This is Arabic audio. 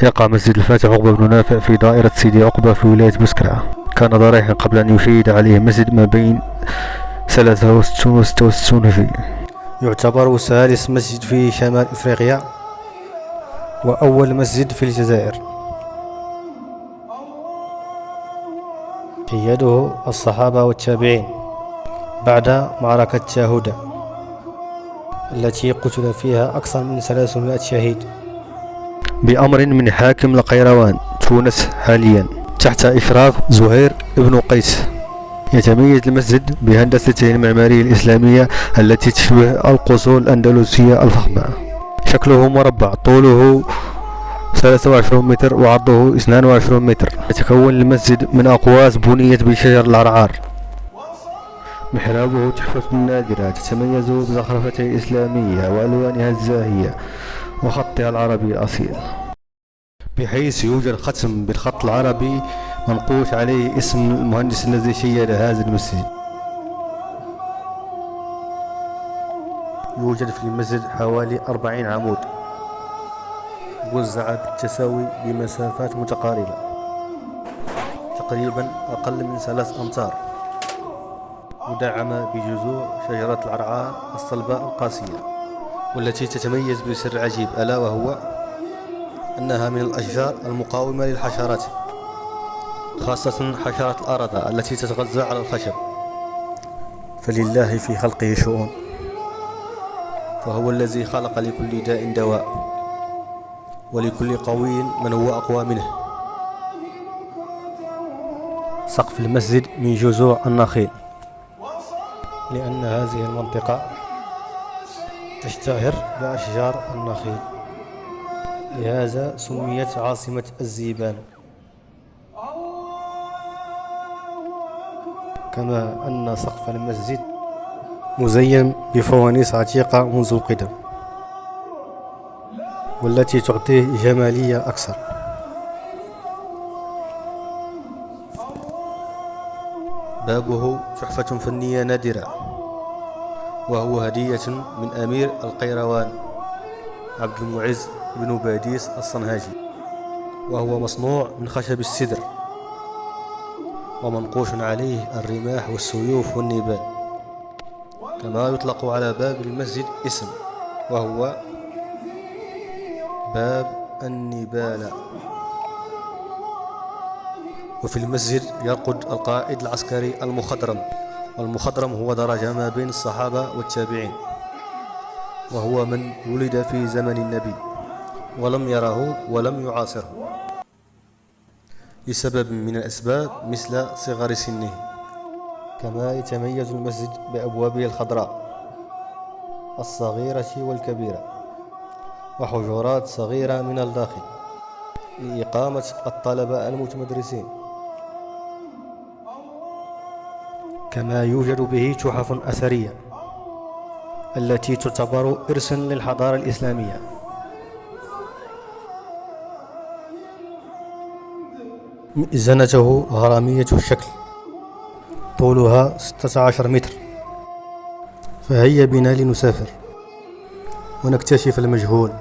يقع مسجد الفاتح عقبة بن نافع في دائرة سيدي عقبة في ولاية بسكرة. كان ضريحا قبل أن يشيد عليه مسجد ما بين 63 و 66 هجري. يعتبر ثالث مسجد في شمال إفريقيا وأول مسجد في الجزائر. شيده الصحابة والتابعين بعد معركة تاهودا التي قتل فيها أكثر من 300 شهيد بأمر من حاكم القيروان تونس حاليا تحت إشراف زهير بن قيس. يتميز المسجد بهندسته المعمارية الإسلامية التي تشبه القصور الأندلسية الفخمة. شكله مربع، طوله 23 متر وعرضه 22 متر. يتكون المسجد من أقواس بنيت بشجر العرعار. محرابه تحفة نادرة تتميز بزخرفتها الإسلامية وألوانها الزاهية وخطها العربي الأصيل، بحيث يوجد ختم بالخط العربي منقوش عليه اسم المهندس الذي شيد هذا المسجد. يوجد في المسجد حوالي 40 عمود موزعة بالتساوي بمسافات متقاربة تقريبا أقل من 3 أمتار، مدعمة بجذوع شجرة العرعار الصلباء القاسية، والتي تتميز بسر عجيب ألا وهو أنها من الأشجار المقاومة للحشرات، خاصة حشرة الأرض التي تتغذى على الخشب. فلله في خلقه شؤون، فهو الذي خلق لكل داء دواء ولكل قوي من هو أقوى منه. سقف المسجد من جذوع النخيل، لأن هذه المنطقة تشتهر بأشجار النخيل، لهذا سميت عاصمة الزيبان. كما أن سقف المسجد مزين بفوانيس عتيقة منذ القدم، والتي تعطيه جمالية أكثر. بابه تحفة فنية نادرة، وهو هدية من أمير القيروان عبد المعز بن باديس الصنهاجي، وهو مصنوع من خشب السدر ومنقوش عليه الرماح والسيوف والنبال. كما يطلق على باب المسجد اسم، وهو باب النبال. وفي المسجد يرقد القائد العسكري المخضرم، والمخضرم هو درجة ما بين الصحابة والتابعين، وهو من ولد في زمن النبي ولم يره ولم يعاصره لسبب من الأسباب مثل صغر سنه. كما يتميز المسجد بأبوابه الخضراء الصغيرة والكبيرة وحجرات صغيرة من الداخل لإقامة الطلبة المتمدرسين. كما يوجد به تحف أثرية التي تعتبر إرثا للحضارة الإسلامية. مئذنته هرمية الشكل، طولها 16 متر. فهيا بنا لنسافر ونكتشف المجهول.